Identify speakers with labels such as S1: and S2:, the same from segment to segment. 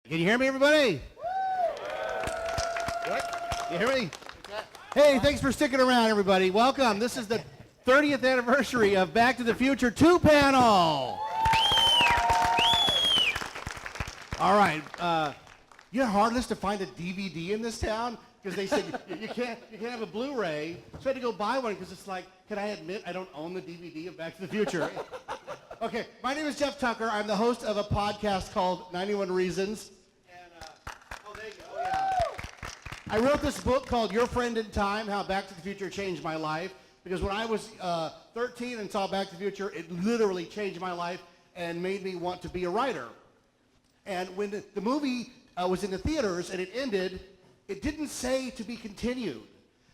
S1: Can you hear me, everybody? What? You hear me? Hey, thanks for sticking around, everybody. Welcome. This is the 30th anniversary of Back to the Future 2 panel. All right. You know how hard it is to find a DVD in this town? Because they said you can't have a Blu-ray. So I had to go buy one because it's like, can I admit I don't own the DVD of Back to the Future? Okay, my name is Jeff Tucker. I'm the host of a podcast called 91 Reasons. There you go. Oh, yeah. I wrote this book called Your Friend in Time, How Back to the Future Changed My Life. Because when I was 13 and saw Back to the Future, it literally changed my life and made me want to be a writer. And when the movie was in the theaters and it ended, it didn't say to be continued.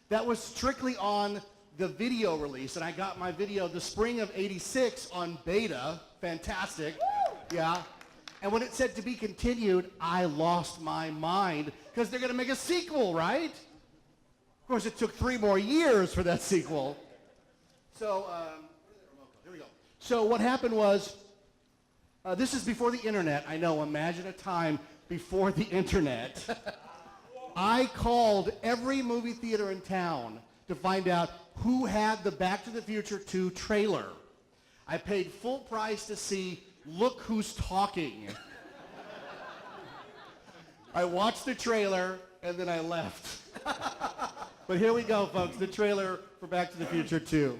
S1: That was strictly on the video release. And I got my video the spring of '86 on beta. Fantastic. Yeah. And when it said to be continued, I lost my mind because they're going to make a sequel, right? Of course, it took 3 more years for that sequel. So, here we go. So what happened was, this is before the internet. I know, imagine a time before the internet. I called every movie theater in town to find out who had the Back to the Future 2 trailer. I paid full price to see Look Who's Talking. I watched the trailer, and then I left. But here we go, folks, the trailer for Back to the Future 2.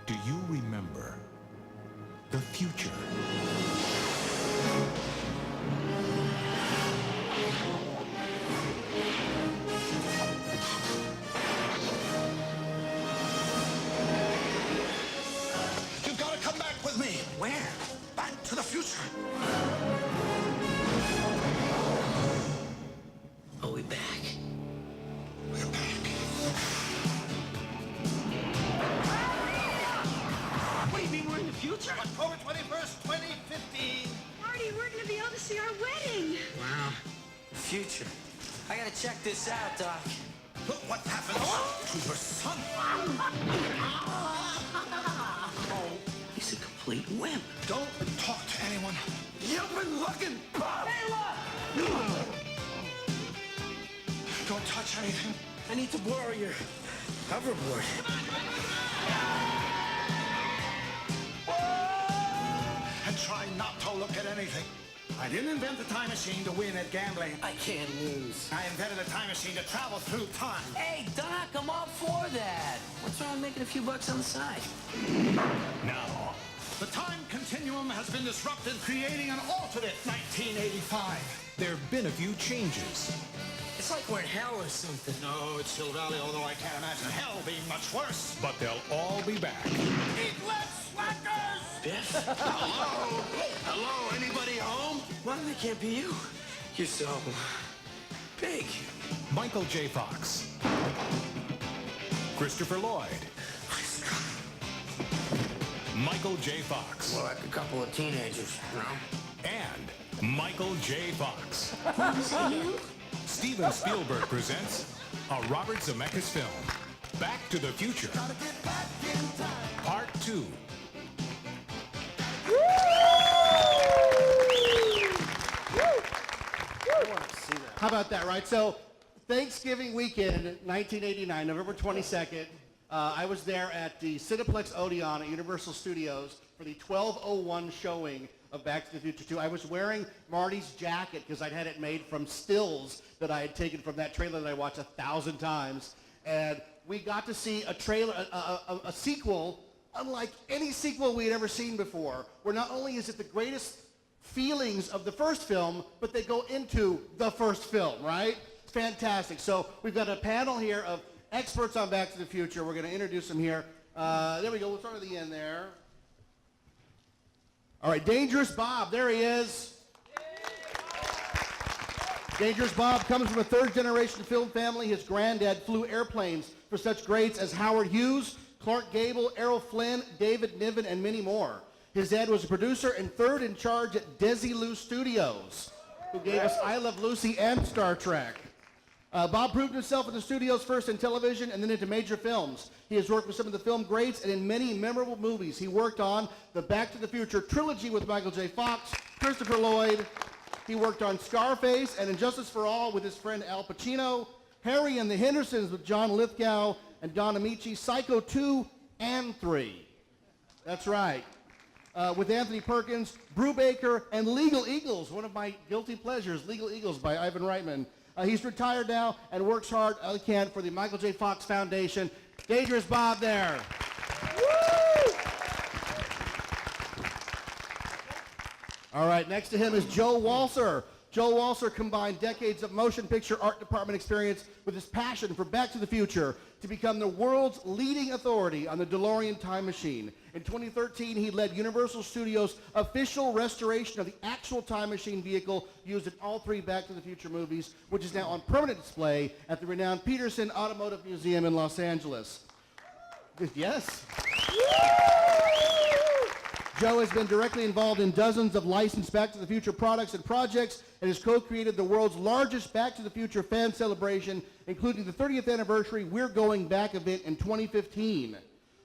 S2: Do you remember the future?
S3: You've got to come back with me. Where? Back to the future.
S4: Are we back?
S3: We're back.
S4: What do you mean we're in the future?
S3: October 21st, 2015.
S5: Marty, we're going to be able to see our wedding.
S4: Wow. The future. I gotta check this out, Doc.
S3: Look what happened to your son.
S4: Oh, he's a complete wimp.
S3: Don't talk to anyone. You've been looking, Bob.
S4: Hey, look!
S3: Don't touch anything.
S4: I need to borrow your hoverboard.
S3: And try not to look at anything. I didn't invent the time machine to win at gambling.
S4: I can't lose.
S3: I invented a time machine to travel through time.
S4: Hey, Doc, I'm all for that. What's wrong with making a few bucks on the side?
S3: Now, the time continuum has been disrupted, creating an alternate 1985.
S2: There have been a few changes.
S4: It's like we're in hell or something.
S3: No, it's Hill Valley, although I can't imagine hell being much worse.
S2: But they'll all be back.
S3: Eat less, slackers!
S4: Biff?
S3: Hello? Hello? Anybody home?
S4: Well, that can't be you. You're so big.
S2: Michael J. Fox. Christopher Lloyd. Michael J. Fox.
S4: Well, like a couple of teenagers, you know?
S2: And Michael J. Fox.
S5: Is it you?
S2: Steven Spielberg presents a Robert Zemeckis film, Back to the Future, Part 2.
S1: How about that, right? So Thanksgiving weekend, 1989, November 22nd, I was there at the Cineplex Odeon at Universal Studios for the 12:01 showing of Back to the Future 2. I was wearing Marty's jacket because I'd had it made from stills that I had taken from that trailer that I watched 1,000 times. And we got to see a trailer, a sequel, unlike any sequel we had ever seen before, where not only is it the greatest feelings of the first film, but they go into the first film, right? It's fantastic. So we've got a panel here of experts on Back to the Future. We're going to introduce them here. There we go. We'll start at the end there. All right, Dangerous Bob. There he is. Dangerous Bob comes from a third-generation film family. His granddad flew airplanes for such greats as Howard Hughes, Clark Gable, Errol Flynn, David Niven, and many more. His dad was a producer and third in charge at Desilu Studios, who gave us I Love Lucy and Star Trek. Bob proved himself in the studios first in television and then into major films. He has worked with some of the film greats and in many memorable movies. He worked on the Back to the Future trilogy with Michael J. Fox, Christopher Lloyd. He worked on Scarface and Injustice for All with his friend Al Pacino, Harry and the Hendersons with John Lithgow and Don Amici, Psycho 2 and 3. That's right. With Anthony Perkins, Brubaker, and Legal Eagles, one of my guilty pleasures, Legal Eagles by Ivan Reitman. He's retired now and works hard as he can for the Michael J. Fox Foundation. Dangerous Bob there. Woo! All right, next to him is Joe Walser. Joe Walser combined decades of motion picture art department experience with his passion for Back to the Future to become the world's leading authority on the DeLorean time machine. In 2013, he led Universal Studios' official restoration of the actual time machine vehicle used in all 3 Back to the Future movies, which is now on permanent display at the renowned Peterson Automotive Museum in Los Angeles. Yes. Joe has been directly involved in dozens of licensed Back to the Future products and projects and has co-created the world's largest Back to the Future fan celebration, including the 30th anniversary We're Going Back event in 2015.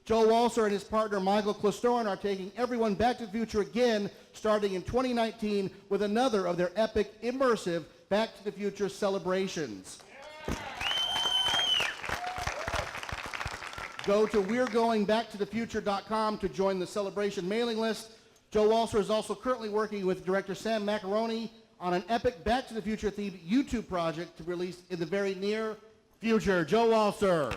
S1: Joe Walser and his partner Michael Klastorin are taking everyone Back to the Future again, starting in 2019 with another of their epic, immersive Back to the Future celebrations. Go to we'regoingbacktothefuture.com to join the celebration mailing list. Joe Walser is also currently working with director Sam Macaroni on an epic Back to the Future themed YouTube project to be released in the very near future. Joe Walser.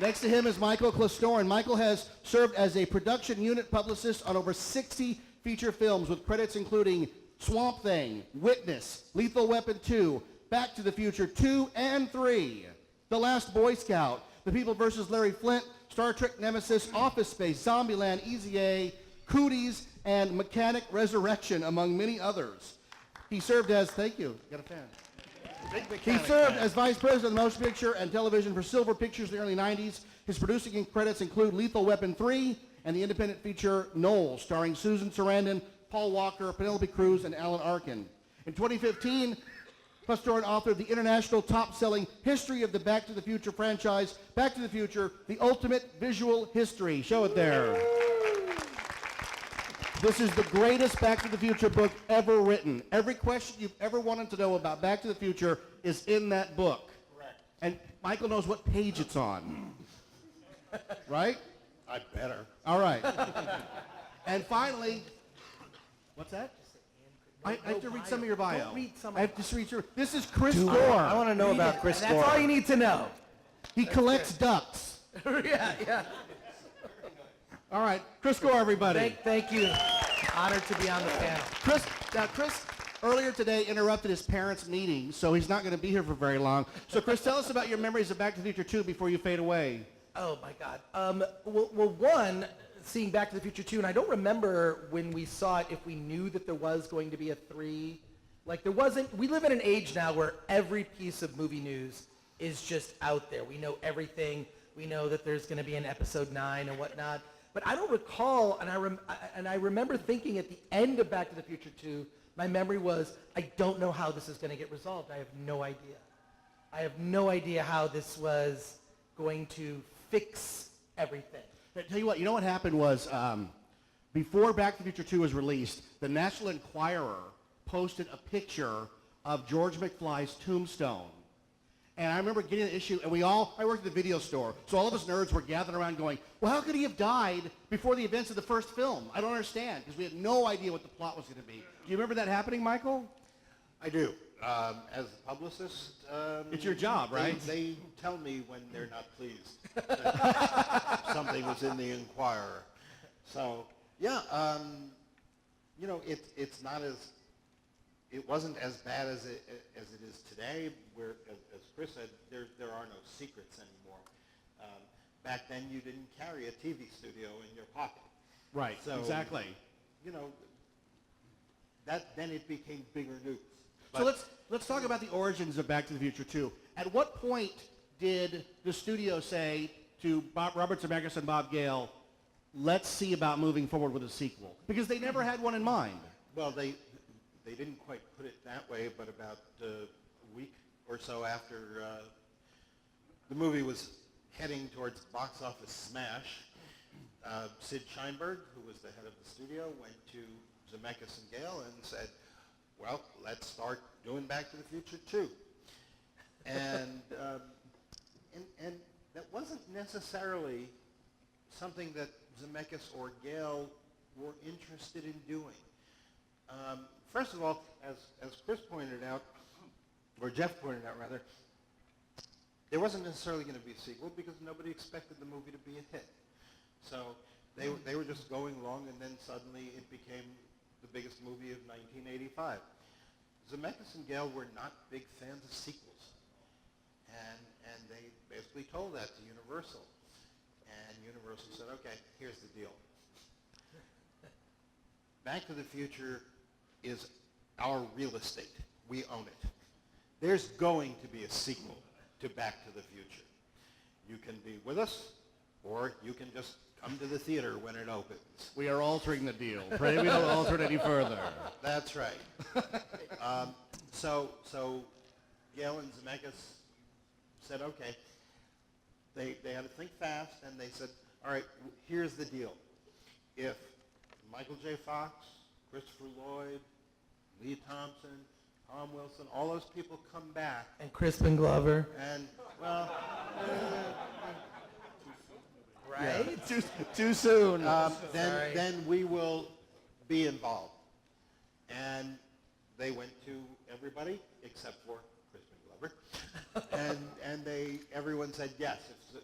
S1: Next to him is Michael Klastorin. Michael has served as a production unit publicist on over 60 feature films with credits including Swamp Thing, Witness, Lethal Weapon 2, Back to the Future 2 and 3, The Last Boy Scout, The People vs. Larry Flint, Star Trek Nemesis, Office Space, Zombieland, Easy A, Cooties, and Mechanic Resurrection, among many others. He served as, thank you, got a fan. He served as Vice President of the Motion Picture and Television for Silver Pictures in the early 90s. His producing credits include Lethal Weapon 3 and the independent feature Knoll, starring Susan Sarandon, Paul Walker, Penelope Cruz, and Alan Arkin. In 2015, Klastorin authored the international top-selling History of the Back to the Future franchise, Back to the Future, the Ultimate Visual History. Show it there. This is the greatest Back to the Future book ever written. Every question you've ever wanted to know about Back to the Future is in that book.
S6: Correct.
S1: And Michael knows what page it's on. Right?
S6: I better.
S1: All right. And finally, what's that? I have to read some of your bio.
S7: Don't read some of
S1: I have to read your. This is Chris Gore.
S6: I want to know about Chris
S7: That's
S6: Gore.
S7: all you need to know.
S1: He collects ducks.
S7: Yeah.
S1: All right, Chris Gore, everybody.
S7: Thank you. Honored to be on the panel.
S1: Chris, earlier today interrupted his parents' meeting, so he's not going to be here for very long. So, Chris, tell us about your memories of Back to the Future 2 before you fade away.
S7: Oh my God. Well, one, seeing Back to the Future 2, and I don't remember when we saw it if we knew that there was going to be a 3. Like there wasn't. We live in an age now where every piece of movie news is just out there. We know everything. We know that there's going to be an episode 9 and whatnot. But I don't recall, and I remember thinking at the end of Back to the Future 2, my memory was, I don't know how this is going to get resolved. I have no idea. I have no idea how this was going to fix everything.
S1: I tell you what, what happened was before Back to the Future 2 was released, the National Enquirer posted a picture of George McFly's tombstone. And I remember getting the issue, and I worked at the video store, so all of us nerds were gathered around going, well, how could he have died before the events of the first film? I don't understand, because we had no idea what the plot was going to be. Do you remember that happening, Michael?
S6: I do. As a publicist,
S1: it's your job, right?
S6: They tell me when they're not pleased that something was in the Enquirer. So, yeah, it's not as, it wasn't as bad as it is today, where, as Chris said, there are no secrets anymore. Back then, you didn't carry a TV studio in your pocket.
S1: Right,
S6: So,
S1: exactly.
S6: Then it became bigger news.
S1: So let's talk about the origins of Back to the Future 2. At what point did the studio say to Robert Zemeckis and Bob Gale, let's see about moving forward with a sequel? Because they never had one in mind.
S6: Well, they didn't quite put it that way, but about a week or so after the movie was heading towards box office smash, Sid Sheinberg, who was the head of the studio, went to Zemeckis and Gale and said, well, let's start doing Back to the Future 2. And that wasn't necessarily something that Zemeckis or Gale were interested in doing. First of all, as Chris pointed out, or Jeff pointed out rather, there wasn't necessarily going to be a sequel because nobody expected the movie to be a hit. So they were just going along, and then suddenly it became the biggest movie of 1985. Zemeckis and Gale were not big fans of sequels, and they basically told that to Universal. And Universal said, okay, here's the deal. Back to the Future is our real estate. We own it. There's going to be a sequel to Back to the Future. You can be with us, or you can just come to the theater when it opens.
S1: We are altering the deal. Pray we don't alter it any further.
S6: That's right. So Gale and Zemeckis said, okay. They had to think fast, and they said, all right, here's the deal. If Michael J. Fox, Christopher Lloyd, Lee Thompson, Tom Wilson, all those people come back.
S7: And Crispin Glover.
S6: And, well,
S7: Right?
S1: Yeah. Too soon.
S6: then we will be involved. And they went to everybody except for Crispin Glover. and everyone said yes.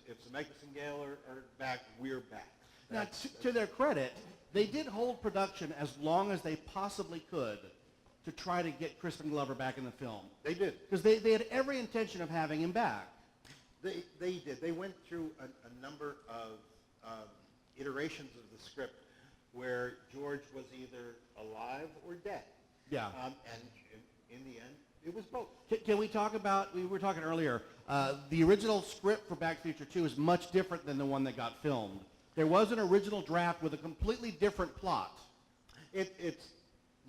S6: If Zemeckis and Gale are back, we're back.
S1: Now, to their credit, they did hold production as long as they possibly could to try to get Crispin Glover back in the film.
S6: They did.
S1: Because they had every intention of having him back.
S6: They did. They went through a number of iterations of the script where George was either alive or dead.
S1: Yeah.
S6: And in the end, it was both.
S1: Can we talk about, we were talking earlier, the original script for Back to the Future 2 is much different than the one that got filmed. There was an original draft with a completely different plot.
S6: It's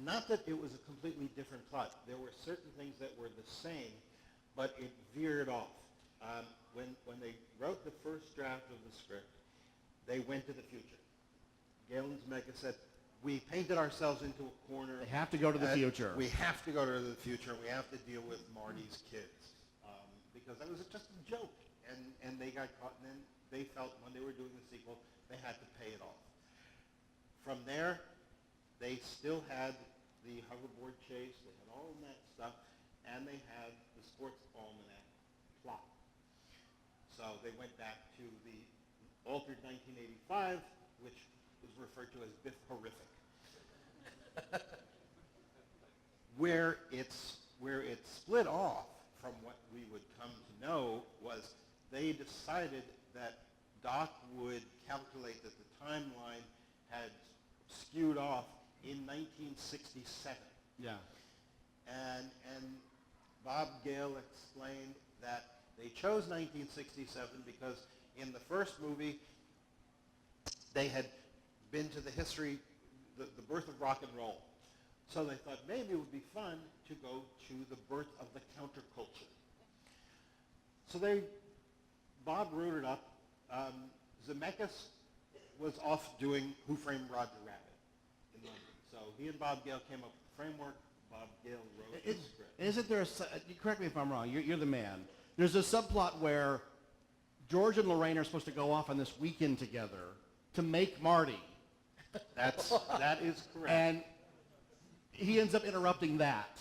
S6: not that it was a completely different plot. There were certain things that were the same, but it veered off. When they wrote the first draft of the script, they went to the future. Gale and Zemeckis said, we painted ourselves into a corner.
S1: They have to go to the future.
S6: We have to go to the future. We have to deal with Marty's kids. Because that was just a joke. And they got caught, and then they felt when they were doing the sequel, they had to pay it off. From there, they still had the hoverboard chase. They had all of that stuff. And they had the sports almanac plot. So they went back to the altered 1985, which was referred to as Biff Horrific. Where it split off from what we would come to know was they decided that Doc would calculate that the timeline had skewed off in 1967.
S1: Yeah.
S6: And Bob Gale explained that they chose 1967 because in the first movie, they had been to the history, the birth of rock and roll. So they thought maybe it would be fun to go to the birth of the counterculture. So Bob wrote it up. Zemeckis was off doing Who Framed Roger Rabbit in London. So he and Bob Gale came up with the framework. Bob Gale wrote the script.
S1: Isn't there correct me if I'm wrong, you're the man. There's a subplot where George and Lorraine are supposed to go off on this weekend together to make Marty.
S6: That is correct.
S1: And he ends up interrupting that.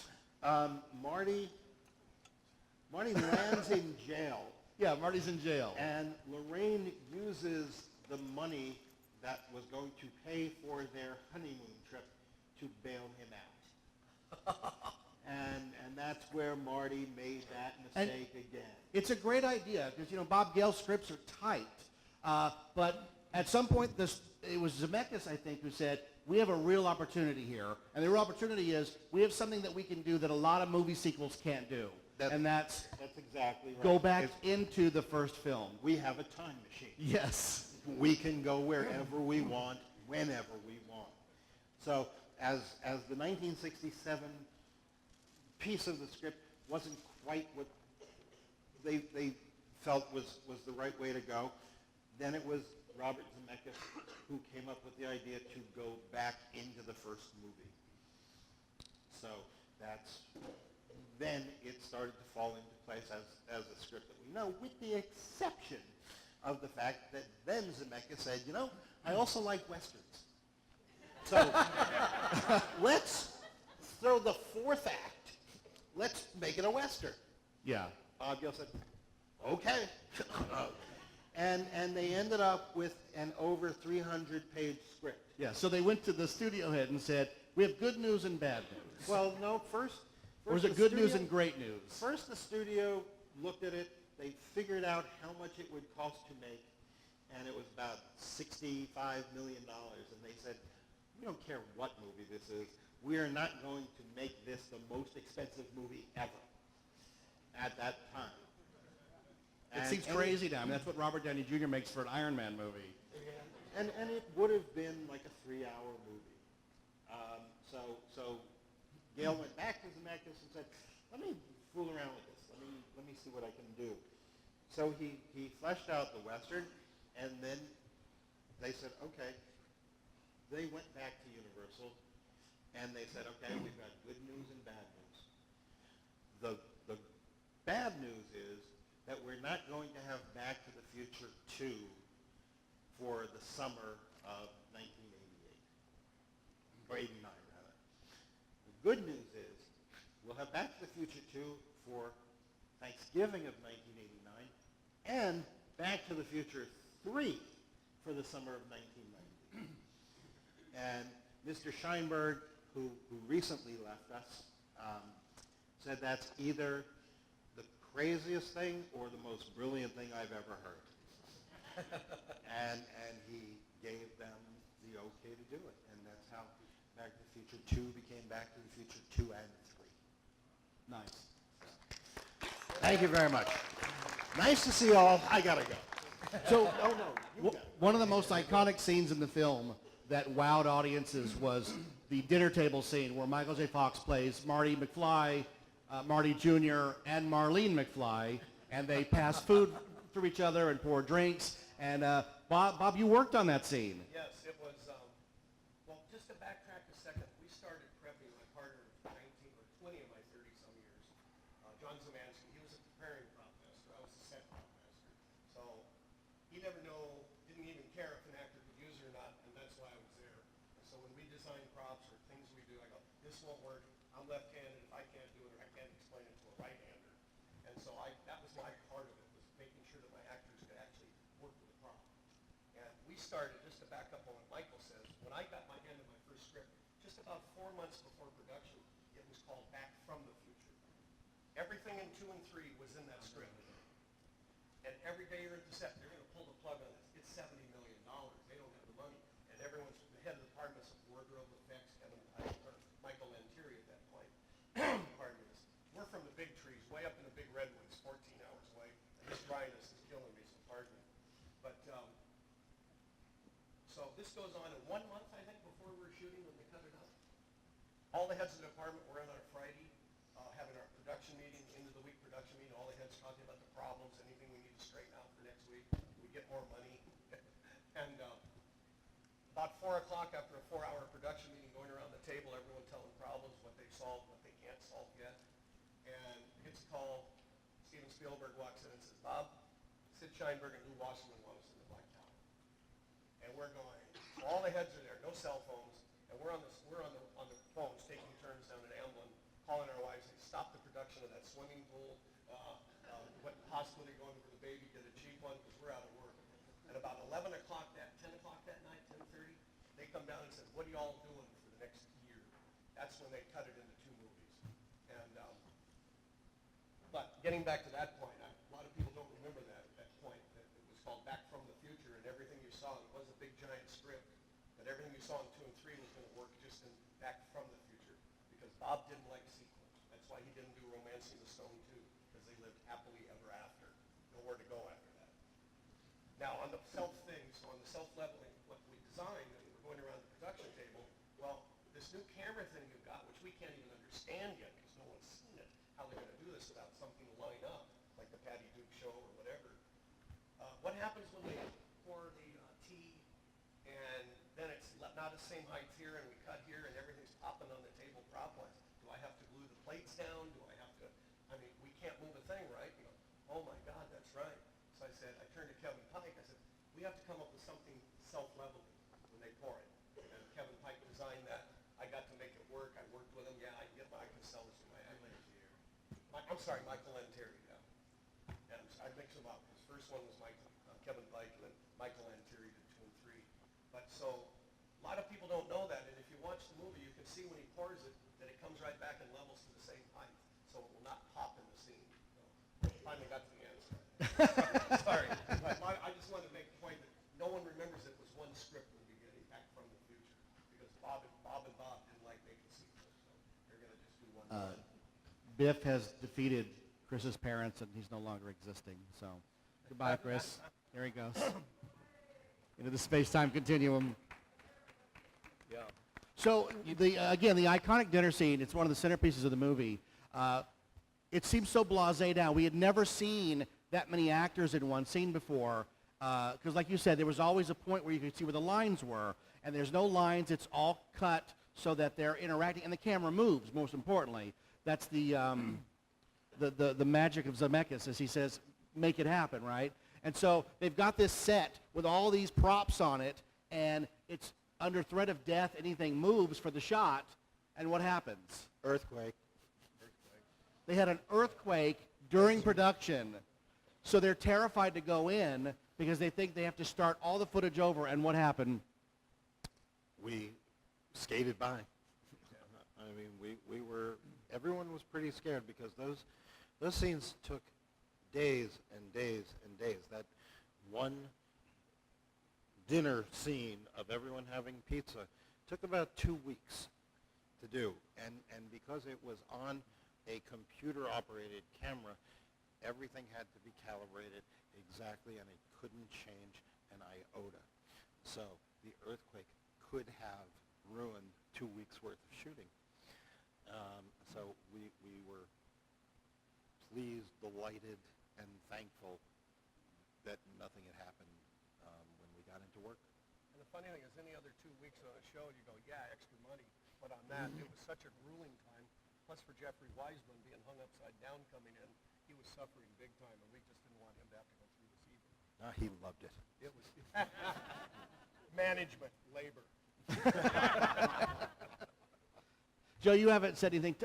S6: Marty lands in jail.
S1: Yeah, Marty's in jail.
S6: And Lorraine uses the money that was going to pay for their honeymoon trip to bail him out. And that's where Marty made that mistake again.
S1: It's a great idea because, Bob Gale's scripts are tight. But at some point, it was Zemeckis, I think, who said, we have a real opportunity here. And the real opportunity is we have something that we can do that a lot of movie sequels can't do. That's
S6: exactly right.
S1: Go back into the first film.
S6: We have a time machine.
S1: Yes.
S6: We can go wherever we want, whenever we want. So as the 1967 piece of the script wasn't quite what they felt was the right way to go, then it was Robert Zemeckis who came up with the idea to go back into the first movie. So then it started to fall into place as a script that we know, with the exception of the fact that then Zemeckis said, you know, I also like Westerns. So let's throw the fourth act. Let's make it a Western.
S1: Yeah.
S6: Bob Gale said, okay. And they ended up with an over 300-page script.
S1: Yeah, so they went to the studio head and said, we have good news and bad news.
S6: Well, no, first
S1: Or is
S6: the
S1: it good news
S6: studio-
S1: and great news?
S6: First, the studio looked at it. They figured out how much it would cost to make, and it was about $65 million. And they said, we don't care what movie this is. We are not going to make this the most expensive movie ever at that time.
S1: It seems crazy now. I mean, that's what Robert Downey Jr. makes for an Iron Man movie.
S6: And it would have been like a 3-hour movie. So Gale went back to Zemeckis and said, let me fool around with this. Let me see what I can do. So he fleshed out the Western, and then they said, okay. They went back to Universal, and they said, okay, we've got good news and bad news. The bad news is that we're not going to have Back to the Future 2 for the summer of 1988, or 89 rather. The good news is we'll have Back to the Future 2 for Thanksgiving of 1989, and Back to the Future 3 for the summer of 1990. And Mr. Sheinberg, who recently left us, said that's either the craziest thing or the most brilliant thing I've ever heard. and he gave them the okay to do it. And that's how Back to the Future 2 became Back to the Future 2 and 3.
S1: Nice.
S6: Thank you very much. Nice to see you all. I gotta go.
S1: So
S6: You
S1: one of the most iconic scenes in the film that wowed audiences was the dinner table scene where Michael J. Fox plays Marty McFly, Marty Jr., and Marlene McFly, and they pass food through each other and pour drinks. And Bob, you worked on that scene.
S8: Yes, it was, well, just to backtrack a second, we started prepping my partner for 19 or 20 of my 30-some years. John Zemansky, he was a preparing prop master. I was the set prop master. So he never didn't even care if an actor could use it or not, and that's why I was there. And so when we design props or things we do, I go, this won't work. I'm left-handed. If I can't do it, or I can't explain it to a right-hander. And so that was my part of it, was making sure that my actors could actually work with the prop. And we started, just to back up on what Michael says, when I got my hand on my first script, just about 4 months before production, it was called Back from the Future. Everything in 2 and 3 was in that script. And every day you're at the set, they're going to pull the plug on this. It's $70 million. They don't have the money. And everyone's, the head of the departments of wardrobe effects, Michael Lantieri at that point. Pardon me. We're from the big trees, way up in the big redwoods, 14 hours away. And this dryness is killing me, so pardon me. But, so this goes on in 1 month, I think, before we were shooting when they cut it out. All the heads of the department were in on a Friday, having our production meeting, end of the week production meeting, all the heads talking about the problems, anything we need to straighten out for next week. We get more money. And about 4 o'clock after a 4-hour production meeting, going around the table, everyone telling problems, what they've solved, what they can't solve yet. And gets a call, Steven Spielberg walks in and says, Bob, Sid Sheinberg and Lou Wasserman want us in the Black Tower. And we're going, so all the heads are there, no cell phones, and we're on the phones taking turns down in Amblin, calling our wives, saying, stop the production of that swimming pool. What hospital are you going to for the baby? Get a cheap one because we're out of work. And about 10 o'clock that night, 10:30, they come down and said, what are you all doing for the next year? That's when they cut it into 2 movies. And but getting back to that point, a lot of people don't remember that at that point, that it was called Back from the Future, and everything you saw, it was a big giant script, but everything you saw in 2 and 3 was going to work just in Back from the Future, because Bob didn't like sequels. That's why he didn't do Romancing the Stone 2, because they lived happily ever after. Nowhere to go after that. Now, on the self thing, so on the self-leveling, what we designed, and we're going around the production table, well, this new camera thing you've got, which we can't even understand yet because no one's seen it, how they're going to do this without something to line up, like the Patty Duke show or whatever. What happens when they pour the tea and then it's not the same height here and we cut here and everything's popping on the table prop-wise? Do I have to glue the plates down? Do I have to, I mean, we can't move a thing, right? You go, oh my God, that's right. So I said, I turned to Kevin Pike, I said, we have to come up with something self-leveling when they pour it. And Kevin Pike designed that. I got to make it work. I worked with him. Yeah, I can sell this to my I'm sorry, Michael Lantieri, yeah. And I mix them up. His first one was Kevin Pike, and then Michael Lantieri did 2 and 3. But so, a lot of people don't know that, and if you watch the movie, you can see when he pours it, that it comes right back and levels to the same height. So it will not pop in the scene. So, finally got to the answer. Sorry. But I just wanted to make the point that no one remembers it was one script in the beginning, Back from the Future. Because Bob and Bob didn't like making sequels, so they're going to just do one.
S1: Biff has defeated Chris's parents, and he's no longer existing. So, goodbye, Chris. There he goes. Into the space-time continuum.
S7: Yeah.
S1: So, again, the iconic dinner scene, it's one of the centerpieces of the movie. It seems so blasé now. We had never seen that many actors in one scene before. Because like you said, there was always a point where you could see where the lines were. And there's no lines. It's all cut so that they're interacting. And the camera moves, most importantly. That's the magic of Zemeckis, as he says, make it happen, right? And so they've got this set with all these props on it, and it's under threat of death. Anything moves for the shot, and what happens?
S6: Earthquake.
S1: They had an earthquake during production, so they're terrified to go in because they think they have to start all the footage over, and what happened?
S6: We skated by. I mean, we were, everyone was pretty scared because those scenes took days and days and days. That one dinner scene of everyone having pizza took about 2 weeks to do. And because it was on a computer-operated camera, everything had to be calibrated exactly, and it couldn't change an iota. So the earthquake could have ruined 2 weeks' worth of shooting. So we were pleased, delighted, and thankful that nothing had happened when we got into work.
S8: And the funny thing is, any other 2 weeks on a show, you go, yeah, extra money. But on that, it was such a grueling time. Plus for Jeffrey Wiseman being hung upside down coming in, he was suffering big time, and we just didn't want him to have to go through this either.
S6: He loved it.
S8: It was management, labor.
S1: Joe, you haven't said anything.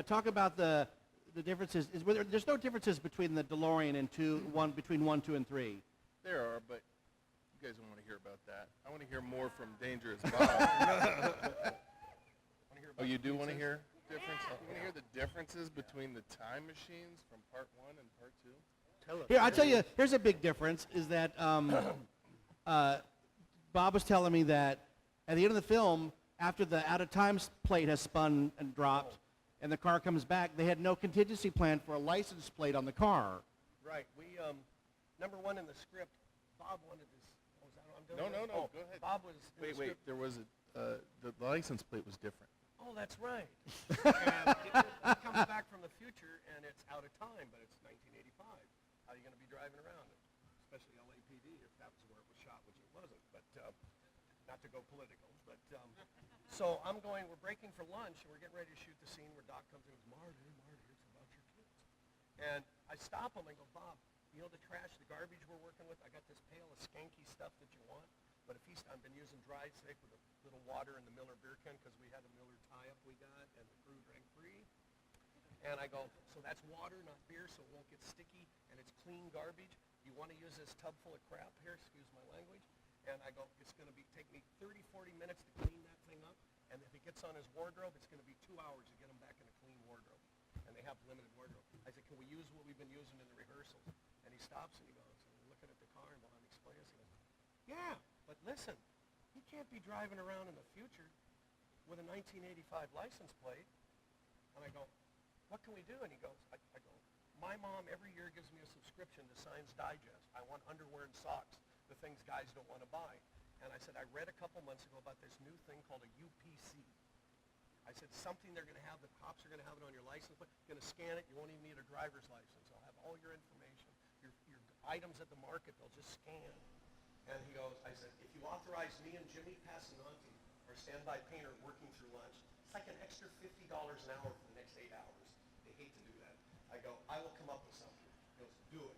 S1: Talk about the differences. There's no differences between the DeLorean and between 1, 2, and 3.
S9: There are, but you guys don't want to hear about that. I want to hear more from Dangerous Bob. Oh, you do want to hear difference? You want to hear the differences between the time machines from part 1 and part 2?
S8: Tell us.
S1: Here, I tell you, here's a big difference, is that Bob was telling me that at the end of the film, after the out-of-time plate has spun and dropped, and the car comes back, they had no contingency plan for a license plate on the car.
S8: Right. We, number one in the script, Bob wanted this. Oh, is that what I'm doing?
S9: No, go ahead.
S8: Bob was in the
S9: Wait,
S8: script.
S9: there was the license plate was different.
S8: Oh, that's right. And it comes back from the future, and it's out of time, but it's 1985. How are you going to be driving around it? Especially LAPD, if that was where it was shot, which it wasn't. But not to go political. But so we're breaking for lunch, and we're getting ready to shoot the scene where Doc comes in and goes, Marty, it's about your kids. And I stop him and go, Bob, you know the trash, the garbage we're working with? I got this pail of skanky stuff that you want. But I've been using dried steak with a little water in the Miller beer can because we had a Miller tie-up we got, and the crew drank free. And I go, so that's water, not beer, so it won't get sticky, and it's clean garbage. You want to use this tub full of crap here, excuse my language? And I go, it's going to take me 30, 40 minutes to clean that thing up, and if it gets on his wardrobe, it's going to be 2 hours to get him back in a clean wardrobe. And they have limited wardrobe. I said, can we use what we've been using in the rehearsals? And he stops and he goes, and we're looking at the car, and Bob explains, he goes, yeah, but listen, you can't be driving around in the future with a 1985 license plate. And I go, what can we do? And he goes, I go, my mom every year gives me a subscription to Science Digest. I want underwear and socks, the things guys don't want to buy. And I said, I read a couple months ago about this new thing called a UPC. I said, something they're going to have, the cops are going to have it on your license plate, going to scan it, you won't even need a driver's license. I'll have all your information, your items at the market, they'll just scan. And he goes, I said, if you authorize me and Jimmy Passanante, our standby painter working through lunch, it's like an extra $50 an hour for the next 8 hours. They hate to do that. I go, I will come up with something. He goes, do it.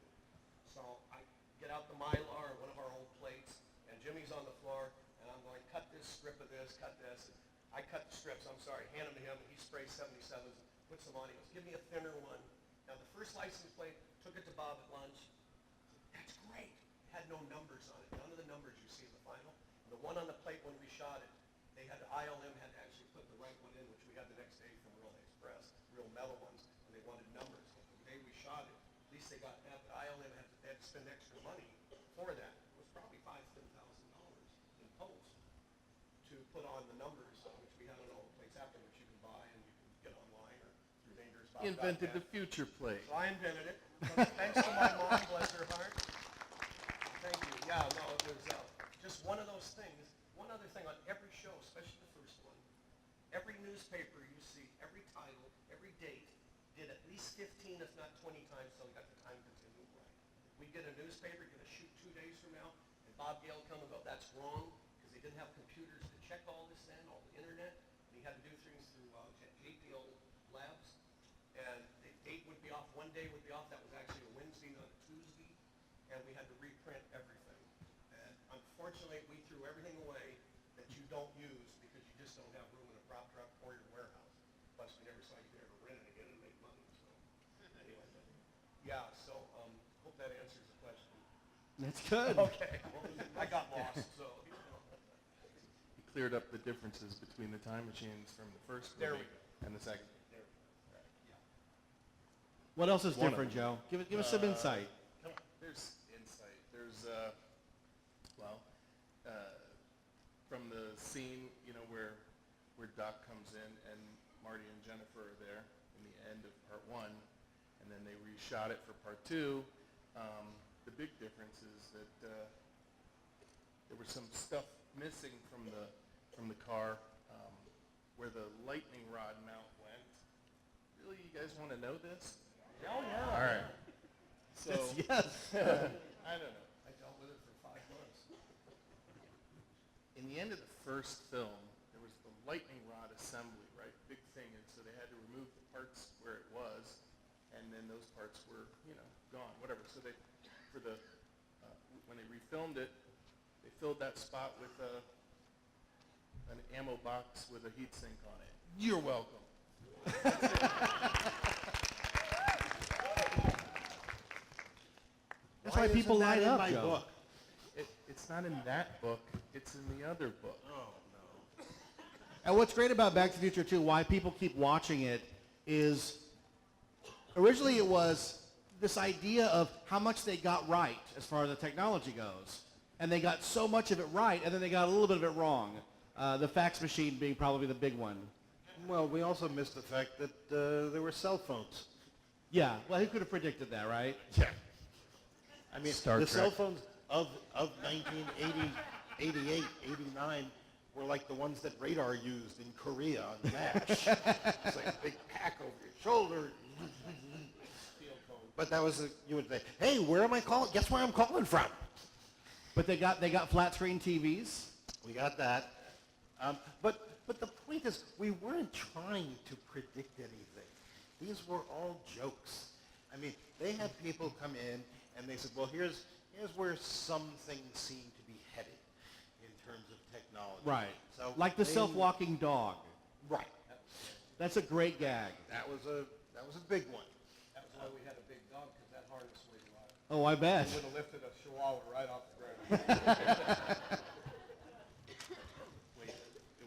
S8: So I get out the Mylar, one of our old plates, and Jimmy's on the floor, and I'm going, cut this strip of this, cut this. And I cut the strips, I'm sorry, hand them to him, and he sprays 77s, puts them on. He goes, give me a thinner one. Now the first license plate, took it to Bob at lunch. That's great. It had no numbers on it, none of the numbers you see in the final. And the one on the plate when we shot it, they had to, ILM had to actually put the right one in, which we had the next day from Real Express, real metal ones, and they wanted numbers. The day we shot it, at least they got that, but ILM had to spend extra money for that. It was probably $5,000 to $10,000 in post to put on the numbers, which we had on all the plates after, which you can buy and you can get online or through dangerousbob.net.
S9: Invented the future plate.
S8: So I invented it. Thanks to my mom, bless her heart. Thank you. Yeah, no, it was just one of those things. One other thing on every show, especially the first one, every newspaper you see, every title, every date, did at least 15, if not 20 times till we got the time continuum right. We'd get a newspaper, going to shoot 2 days from now, and Bob Gale come and go, that's wrong, because they didn't have computers to check all this then, all the internet, and he had to do things through JPL labs, and the date would be off, one day would be off, that was actually a Wednesday, not a Tuesday, and we had to reprint everything. And unfortunately, we threw everything away that you don't use because you just don't have room in a prop truck or your warehouse. Plus, we never saw you could ever rent it again and make money, so anyway. Yeah, so hope that answers the question.
S1: That's good.
S8: Okay, well, I got lost, so.
S9: He cleared up the differences between the time machines from the first
S8: There we
S9: movie
S8: go.
S9: and the second.
S8: There we go. Yeah.
S1: What else is
S9: One of
S1: different,
S9: them.
S1: Joe? Give us some insight.
S9: There's insight. There's, from the scene, where Doc comes in and Marty and Jennifer are there in the end of part 1, and then they reshot it for part 2. The big difference is that there was some stuff missing from the car where the lightning rod mount went. Really, you guys want to know this?
S8: Oh, yeah.
S9: All right. So,
S1: Yes.
S9: I don't know.
S8: I dealt with it for 5 months.
S9: In the end of the first film, there was the lightning rod assembly, right? Big thing, and so they had to remove the parts where it was, and then those parts were, gone, whatever. So they, when they refilmed it, they filled that spot with an ammo box with a heat sink on it. You're welcome.
S1: That's why people
S6: isn't that
S1: line
S6: in
S1: up,
S6: my
S1: Joe.
S6: book?
S9: It's not in that book. It's in the other book.
S1: And what's great about Back to the Future 2, why people keep watching it, is originally it was this idea of how much they got right as far as the technology goes. And they got so much of it right, and then they got a little bit of it wrong. The fax machine being probably the big one.
S6: Well, we also missed the fact that there were cell phones.
S1: Yeah, well, who could have predicted that, right?
S6: Yeah. I mean,
S9: Star
S6: the
S9: Trek.
S6: cell phones of 1980, 88, 89 were like the ones that Radar used in Korea on MASH. It's like a big pack over your shoulder. But that was, you would say, hey, where am I calling? Guess where I'm calling from?
S1: But they got flat screen TVs.
S6: We got that. But the point is, we weren't trying to predict anything. These were all jokes. I mean, they had people come in and they said, well, here's where some things seem to be headed in terms of technology.
S1: Right.
S6: So
S1: Like the
S6: they-
S1: self-walking dog.
S6: Right.
S1: That's a great gag.
S6: That was a big one.
S8: That was why we had a big dog, because that harness weighed a lot.
S1: Oh, I bet.
S8: It would have lifted a chihuahua right off the ground.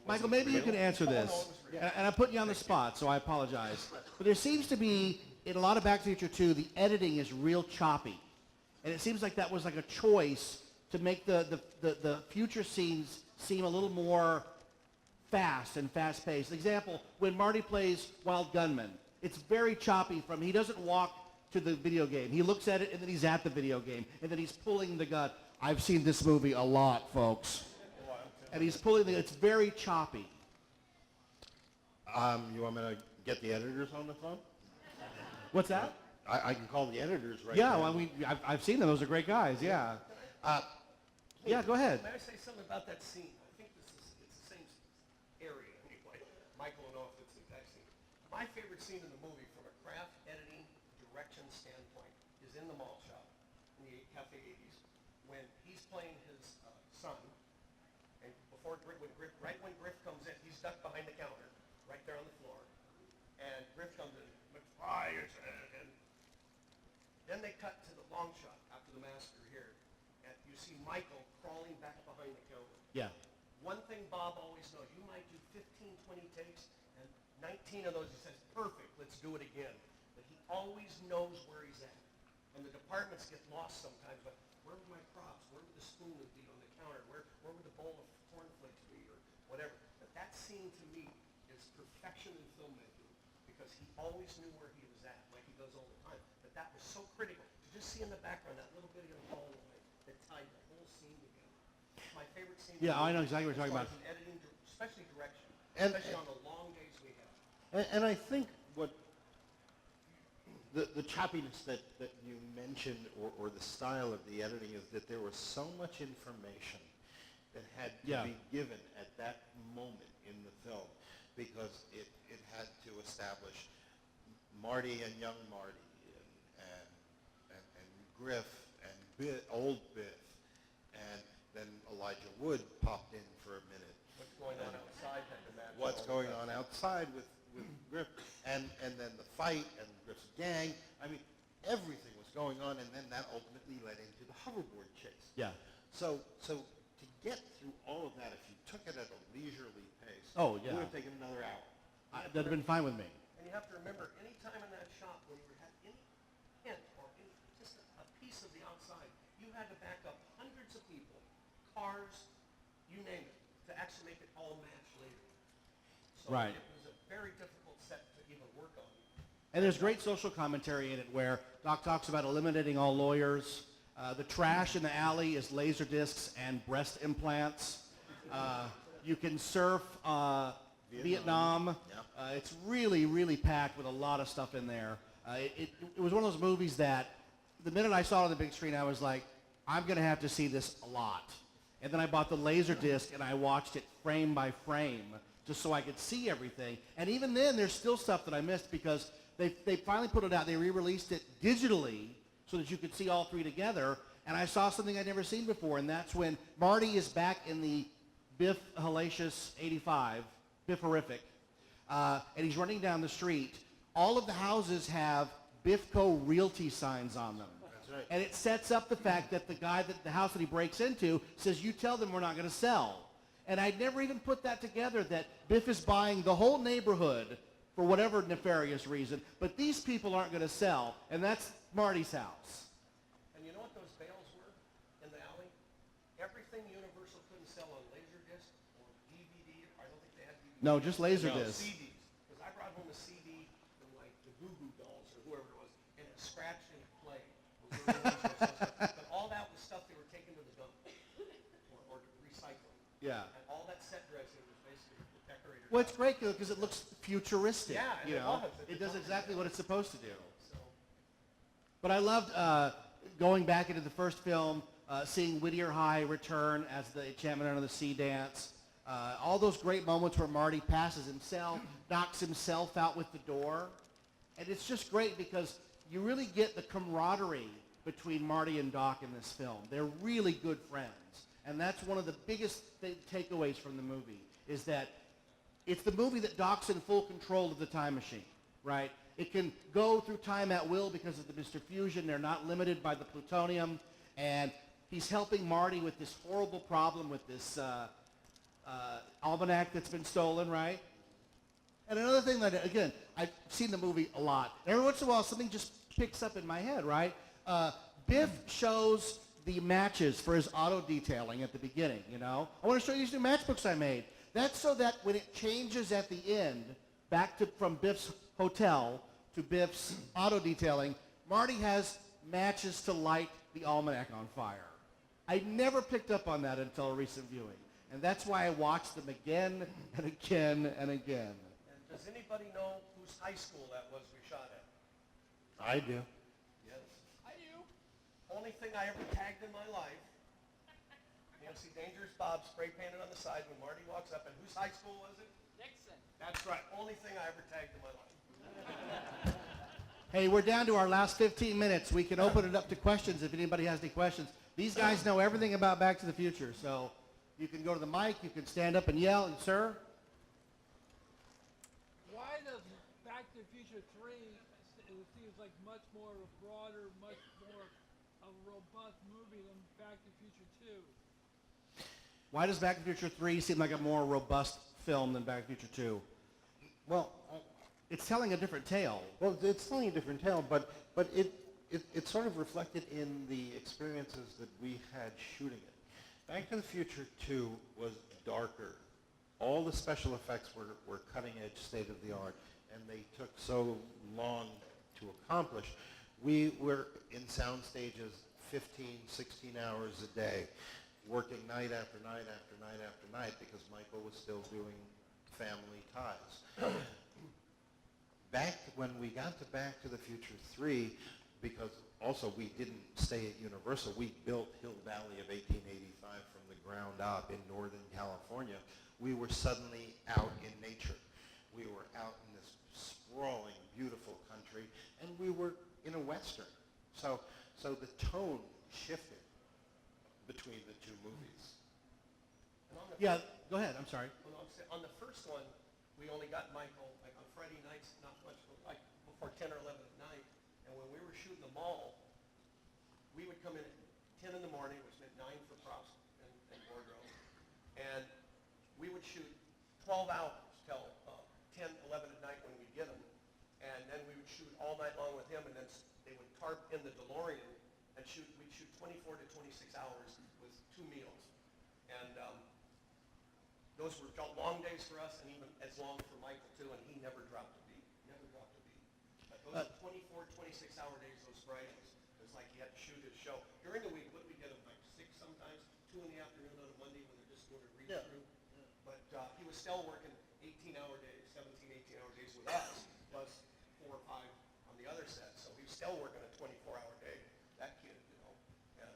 S1: Michael, maybe you can answer this. And I'm putting you on the spot, so I apologize. But there seems to be, in a lot of Back to the Future 2, the editing is real choppy. And it seems like that was like a choice to make the future scenes seem a little more fast and fast-paced. Example, when Marty plays Wild Gunman, it's very choppy from, he doesn't walk to the video game. He looks at it, and then he's at the video game, and then he's pulling the gun. I've seen this movie a lot, folks. And he's pulling the, it's very choppy.
S6: You want me to get the editors on the phone?
S1: What's that?
S6: I can call the editors right
S1: Yeah,
S6: now.
S1: well, I've seen them. Those are great guys. Yeah. Yeah, go ahead.
S8: May I say something about that scene? I think it's the same area anyway. Michael will know if it's the exact scene. My favorite scene in the movie from a craft editing direction standpoint is in the mall shop in the Cafe 80s when he's playing his son, and right when Griff comes in, he's ducked behind the counter, right there on the floor, and Griff comes in, and then they cut to the long shot after the massacre here, and you see Michael crawling back behind the counter.
S1: Yeah.
S8: One thing Bob always knows, you might do 15, 20 takes, and 19 of those he says, perfect, let's do it again. But he always knows where he's at. And the departments get lost sometimes, but where would my props? Where would the spoon be on the counter? Where would the bowl of cornflakes be, or whatever? But that scene to me is perfection in filmmaking, because he always knew where he was at, like he does all the time. But that was so critical. To just see in the background that little bit of the hallway that tied the whole scene together. It's my favorite scene.
S1: Yeah, I know exactly what you're talking about.
S8: In editing, especially direction,
S6: And-
S8: especially on the long days we have.
S6: And I think what the choppiness that you mentioned, or the style of the editing, is that there was so much information that had to be given at that moment in the film, because it had to establish Marty and young Marty, and Griff and old Biff, and then Elijah Wood popped in for a minute.
S8: What's going on outside had to match.
S6: What's going on outside with Griff, and then the fight and Griff's gang. I mean, everything was going on, and then that ultimately led into the hoverboard chase.
S1: Yeah.
S6: So to get through all of that, if you took it at a leisurely pace,
S1: Oh,
S6: it
S1: yeah.
S6: would have taken another hour.
S1: That'd have been fine with me.
S8: And you have to remember, any time in that shop when you had any hint or just a piece of the outside, you had to back up hundreds of people, cars, you name it, to actually make it all match later. So
S1: Right.
S8: it was a very difficult set to even work on.
S1: And there's great social commentary in it where Doc talks about eliminating all lawyers. The trash in the alley is laser discs and breast implants. You can surf Vietnam.
S6: Yep.
S1: It's really, really packed with a lot of stuff in there. It was one of those movies that the minute I saw it on the big screen, I was like, I'm going to have to see this a lot. And then I bought the laser disc and I watched it frame by frame just so I could see everything. And even then, there's still stuff that I missed because they finally put it out. They re-released it digitally so that you could see all three together. And I saw something I'd never seen before, and that's when Marty is back in the Biff Hellacious 85, Biff Horrific, and he's running down the street. All of the houses have Biffco Realty signs on them.
S6: That's right.
S1: And it sets up the fact that the house that he breaks into says, you tell them we're not going to sell. And I'd never even put that together, that Biff is buying the whole neighborhood for whatever nefarious reason, but these people aren't going to sell, and that's Marty's house.
S8: And you know what those bales were in the alley? Everything Universal couldn't sell on Laserdisc or DVD. I don't think they had DVD.
S1: No, just Laserdisc.
S8: CDs. Because I brought home a CD from like the Goo Goo Dolls or whoever it was, and it scratched and it played. But all that was stuff they were taking to the dump or recycling.
S1: Yeah.
S8: And all that set dressing was basically the decorator.
S1: Well, it's great because it looks futuristic.
S8: Yeah, and
S1: you
S8: it
S1: know,
S8: was.
S1: it does exactly what it's supposed to do.
S8: So,
S1: But I loved going back into the first film, seeing Whittier High return as the Enchantment Under the Sea dance. All those great moments where Marty passes himself, knocks himself out with the door. And it's just great because you really get the camaraderie between Marty and Doc in this film. They're really good friends. And that's one of the biggest takeaways from the movie, is that it's the movie that Doc's in full control of the time machine, right? It can go through time at will because of the Mr. Fusion. They're not limited by the plutonium. And he's helping Marty with this horrible problem with this almanac that's been stolen, right? And another thing that, again, I've seen the movie a lot. And every once in a while, something just picks up in my head, right? Biff shows the matches for his auto detailing at the beginning, you know? I want to show you these new matchbooks I made. That's so that when it changes at the end, back to from Biff's hotel to Biff's auto detailing, Marty has matches to light the almanac on fire. I never picked up on that until a recent viewing. And that's why I watched them again and again and again.
S8: and Does anybody know whose high school that was we shot at?
S6: I do.
S8: Yes. I do. Only thing I ever tagged in my life. You'll see Dangerous Bob spray painted on the side when Marty walks up. And whose high school was it? Dixon. That's right. Only thing I ever tagged in my life.
S1: Hey, we're down to our last 15 minutes. We can open it up to questions if anybody has any questions. These guys know everything about Back to the Future, so you can go to the mic, you can stand up and yell, and sir?
S10: Why does Back to the Future 3, it seems like much more of a broader, much more of a robust movie than Back to the Future 2?
S1: Why does Back to the Future 3 seem like a more robust film than Back to the Future 2?
S6: Well,
S1: It's telling a different tale.
S6: well, it's telling a different tale, but it's sort of reflected in the experiences that we had shooting it. Back to the Future 2 was darker. All the special effects were cutting edge, state of the art, and they took so long to accomplish. We were in sound stages 15, 16 hours a day, working night after night after night after night because Michael was still doing Family Ties. When we got to Back to the Future 3, because also we didn't stay at Universal, we built Hill Valley of 1885 from the ground up in Northern California. We were suddenly out in nature. We were out in this sprawling, beautiful country, and we were in a Western. So the tone shifted between the two movies.
S1: Yeah, go ahead, I'm sorry.
S8: On the first one, we only got Michael like on Friday nights, not much, like before 10 or 11 at night. And when we were shooting the mall, we would come in at 10 in the morning, which meant 9 for props and wardrobe. And we would shoot 12 hours till 10, 11 at night when we'd get them. And then we would shoot all night long with him, and then they would tarp in the DeLorean and we'd shoot 24 to 26 hours with 2 meals. And those were long days for us, and even as long for Michael, too, and he never dropped a beat. Never dropped a beat. But those 24, 26-hour days, those Fridays, it was like he had to shoot his show. During the week, what did we get him, like 6 sometimes, 2 in the afternoon on a Monday when they're just doing a read-through? Yeah. But he was still working 18-hour days, 17, 18-hour days with us, plus 4 or 5 on the other set. So he was still working a 24-hour day, that kid, you know. And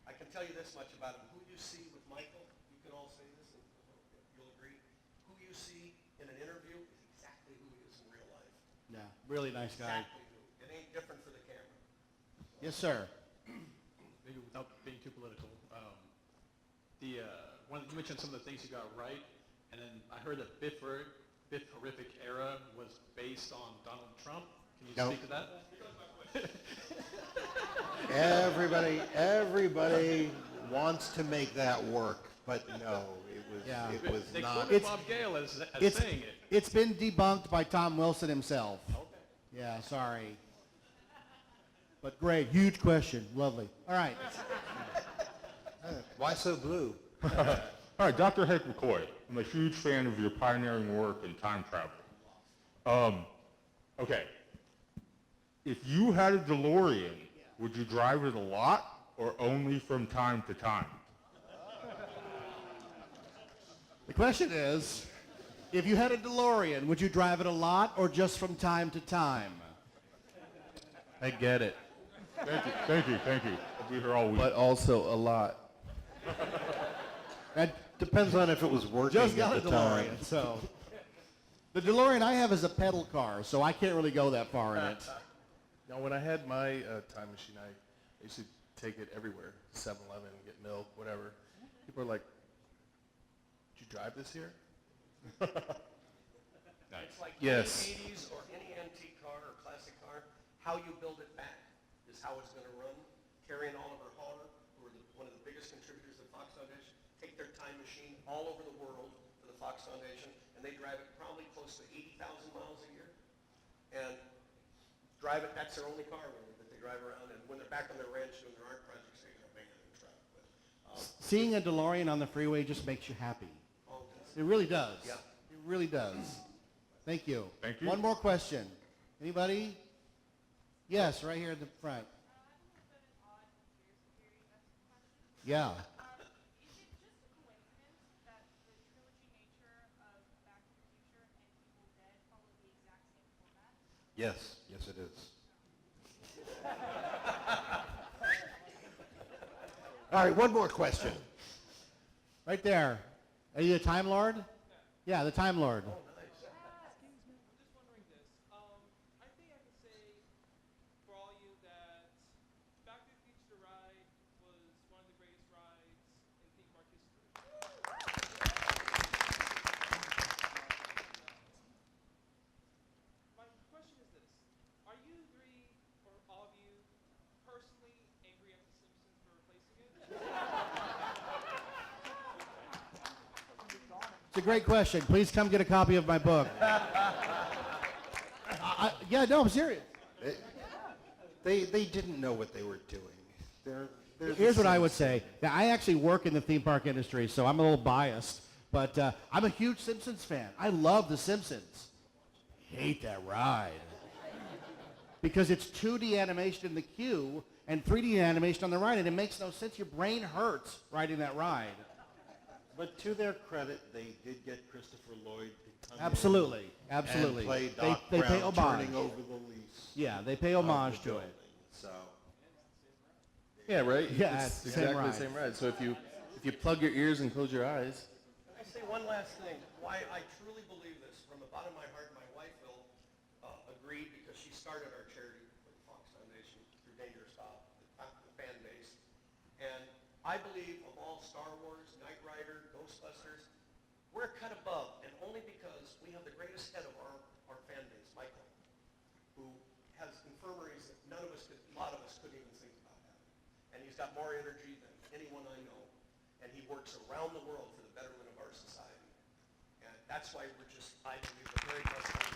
S8: I can tell you this much about him. Who you see with Michael, you can all say this, and you'll agree. Who you see in an interview is exactly who he is in real life.
S1: Yeah, really nice guy.
S8: Exactly who. It ain't different for the camera.
S1: Yes, sir.
S11: Maybe without being too political, you mentioned some of the things you got right, and then I heard that Biff Horrific Era was based on Donald Trump. Can you speak to that?
S6: Everybody wants to make that work, but no, it was
S11: They
S6: not.
S11: quoted Bob Gale as saying it.
S1: It's been debunked by Tom Wilson himself. Okay. Yeah, sorry. But great, huge question, lovely. All right.
S6: Why so blue?
S12: All right, Dr. Hank McCoy, I'm a huge fan of your pioneering work in time travel. Okay, if you had a DeLorean, would you drive it a lot or only from time to time?
S1: The question is, if you had a DeLorean, would you drive it a lot or just from time to time?
S9: I get it.
S12: Thank you. I'll be here all week.
S9: But also a lot.
S1: That
S6: Depends on if it was working
S1: just got
S6: at
S1: a
S6: the
S1: DeLorean,
S6: time.
S1: so. The DeLorean I have is a pedal car, so I can't really go that far in it.
S9: Now, when I had my time machine, I used to take it everywhere, 7-Eleven, get milk, whatever. People are like, did you drive this here?
S12: Nice.
S8: It's like
S9: Yes.
S8: any 80s or any antique car or classic car, how you build it back is how it's going to run. Carrie and Oliver Horner, who are one of the biggest contributors to the Fox Foundation, take their time machine all over the world for the Fox Foundation, and they drive it probably close to 80,000 miles a year. And drive it, that's their only car really, that they drive around. And when they're back on their ranch doing their art projects, they're going to make it in truck. But,
S1: Seeing a DeLorean on the freeway just makes you happy. It really does.
S8: Yeah.
S1: It really does. Thank you.
S12: Thank you.
S1: One more question. Anybody? Yes, right here in the front. Yeah.
S13: Is it just a coincidence that the trilogy nature of Back to the Future and Evil Dead
S6: Yes, yes it is.
S1: All right, one more question. Right there. Are you the Time Lord? Yeah, the Time Lord.
S8: I'm just wondering this. I think I can say for all you that Back to the Future ride was one of the greatest rides in theme park history. My question is this. Are you three, or all of you, personally angry at The Simpsons for replacing it?
S1: It's a great question. Please come get a copy of my book. Yeah, no, I'm serious.
S6: They didn't know what they were doing. They're
S1: Here's
S6: the
S1: what I would
S6: Simpsons.
S1: say. Now, I actually work in the theme park industry, so I'm a little biased, but I'm a huge Simpsons fan. I love The Simpsons. Hate that ride. Because it's 2D animation in the queue and 3D animation on the ride, and it makes no sense. Your brain hurts riding that ride.
S6: But to their credit, they did get Christopher Lloyd to come
S1: Absolutely,
S6: in
S1: absolutely.
S6: and play Doc
S1: They pay
S6: Brown
S1: homage.
S6: turning over the lease.
S1: Yeah, they pay homage to it.
S6: So
S9: Yeah, right?
S1: Yeah,
S9: it's
S1: it's the same
S9: exactly
S1: ride.
S9: the same ride. So if you plug your ears and close your eyes,
S8: Can I say one last thing? Why I truly believe this, from the bottom of my heart, my wife will agreed because she started our charity for the Fox Foundation through Dangerous Bob, the fan base. And I believe of all Star Wars, Knight Rider, Ghostbusters, we're a cut above, and only because we have the greatest head of our fan base, Michael, who has infirmaries that none of us could, a lot of us couldn't even think about having. And he's got more energy than anyone I know, and he works around the world for the betterment of our society. And that's why we're just, I believe, the very best thing.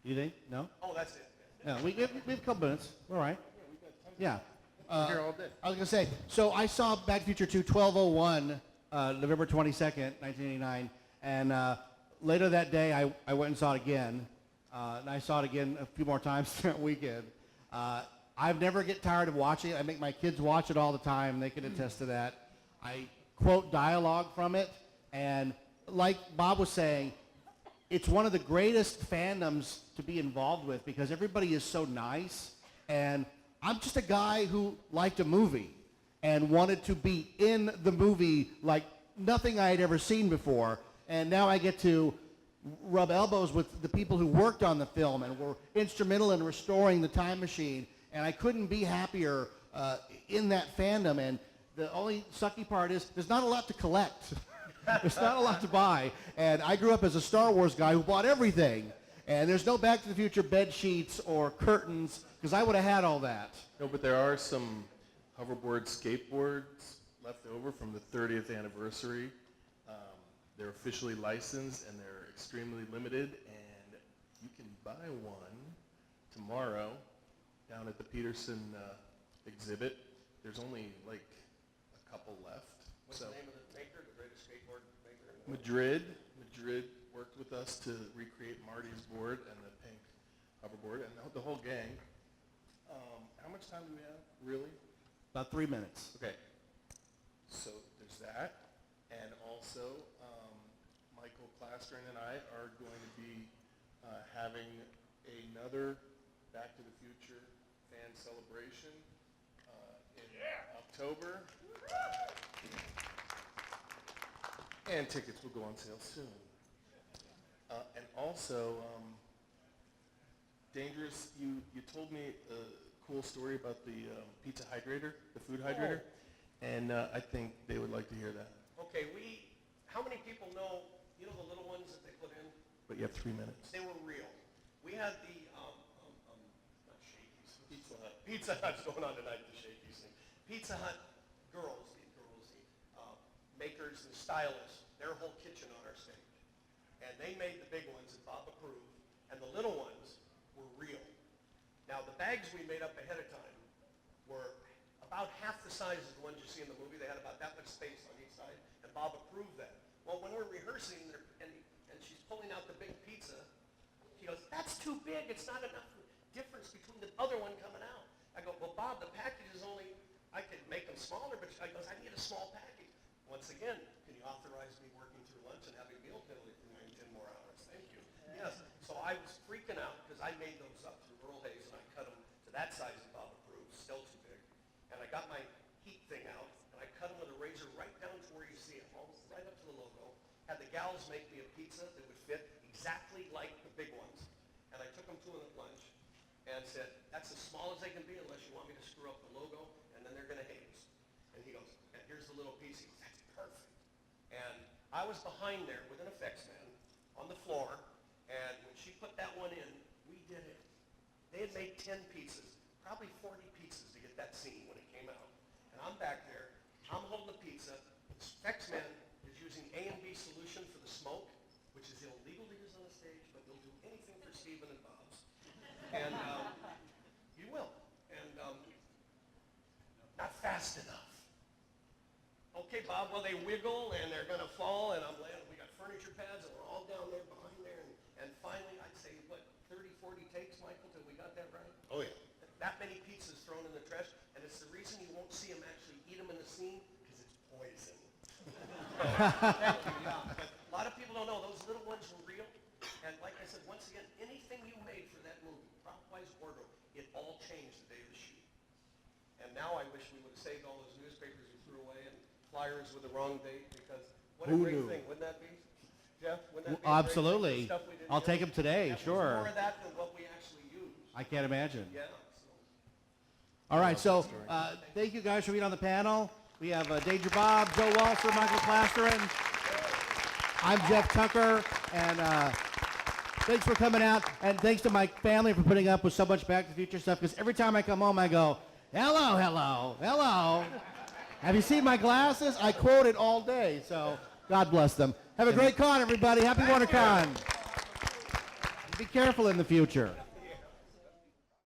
S1: You think? No?
S8: Oh, that's it.
S1: No, we have a couple minutes. All right. Yeah.
S9: we're here all day.
S1: I was going to say, so I saw Back to the Future 2 1201, November 22nd, 1989, and later that day I went and saw it again, and I saw it again a few more times that weekend. I've never get tired of watching it. I make my kids watch it all the time. They can attest to that. I quote dialogue from it, and like Bob was saying, it's one of the greatest fandoms to be involved with because everybody is so nice, and I'm just a guy who liked a movie and wanted to be in the movie like nothing I had ever seen before, and now I get to rub elbows with the people who worked on the film and were instrumental in restoring the time machine, and I couldn't be happier in that fandom. And the only sucky part is there's not a lot to collect. There's not a lot to buy, and I grew up as a Star Wars guy who bought everything, and there's no Back to the Future bed sheets or curtains because I would have had all that.
S9: No, but there are some hoverboard skateboards left over from the 30th anniversary. They're officially licensed and they're extremely limited, and you can buy one tomorrow down at the Peterson exhibit. There's only like a couple left.
S8: What's the name of the maker, the greatest skateboard maker in the world?
S9: Madrid worked with us to recreate Marty's board and the pink hoverboard and the whole gang. How much time do we have, really?
S1: About 3 minutes.
S9: Okay. So there's that. And also, Michael Klastorin and I are going to be having another Back to the Future fan celebration in October. And tickets will go on sale soon. And also, Dangerous, you told me a cool story about the pizza hydrator, the food hydrator, and I think they would like to hear that.
S8: Okay, how many people know, you know the little ones that they put in?
S9: But you have 3 minutes.
S8: They were real. We had the, not Shakey's, Pizza Hut's going on tonight, the Shakey's thing. Pizza Hut girls, makers and stylists, their whole kitchen on our stage. And they made the big ones that Bob approved, and the little ones were real. Now, the bags we made up ahead of time were about half the size of the ones you see in the movie. They had about that much space on each side, and Bob approved that. Well, when we're rehearsing, and she's pulling out the big pizza, she goes, "That's too big. It's not enough difference between the other one coming out." I go, "Well, Bob, the package is only," I could make them smaller, but I goes, I need a small package. Once again, can you authorize me working through lunch and having meal penalty for 10 more hours? Thank you. Yes. So I was freaking out because I made those up through Earl Hayes and I cut them to that size that Bob approves, still too big. And I got my heat thing out and I cut them with a razor right down to where you see it, almost right up to the logo. Had the gals make me a pizza that would fit exactly like the big ones. And I took them to him at lunch and said, that's as small as they can be unless you want me to screw up the logo, and then they're going to hate us. And he goes, and here's the little piece. He goes, that's perfect. And I was behind there with an effects man on the floor, and when she put that one in, we did it. They had made 10 pieces, probably 40 pieces to get that scene when it came out. And I'm back there, I'm holding the pizza. The effects man is using A and B solution for the smoke, which is illegal to use on the stage, but they'll do anything for Stephen and Bob's. And you will. And not fast enough. Okay, Bob, well, they wiggle and they're going to fall, and I'm laying, we got furniture pads, and we're all down there behind there. And finally, I'd say, what, 30, 40 takes, Michael, till we got that right?
S6: Oh, yeah.
S8: That many pizzas thrown in the trash, and it's the reason you won't see them actually eat them in the scene, because it's poison. Thank you, yeah. But a lot of people don't know, those little ones were real. And like I said, once again, anything you made for that movie, prop-wise, wardrobe, it all changed the day of the shoot. And now I wish we would have saved all those newspapers we threw away and flyers with the wrong date, because what a
S1: Who
S8: great
S1: knew?
S8: thing, wouldn't that be? Jeff, wouldn't that be a great
S1: Absolutely.
S8: thing? The stuff we didn't
S1: I'll
S8: use?
S1: take them today,
S8: That was
S1: sure.
S8: more of that than what we actually used.
S1: I can't imagine.
S8: Yeah.
S1: All right, so thank you guys for being on the panel. We have Danger Bob, Joe Walser, Michael Klastorin. I'm Jeff Tucker, and thanks for coming out, and thanks to my family for putting up with so much Back to the Future stuff, because every time I come home, I go, hello, hello, hello. Have you seen my glasses? I quote it all day, so God bless them. Have a great con, everybody. Happy Wondercon. Be careful in the future.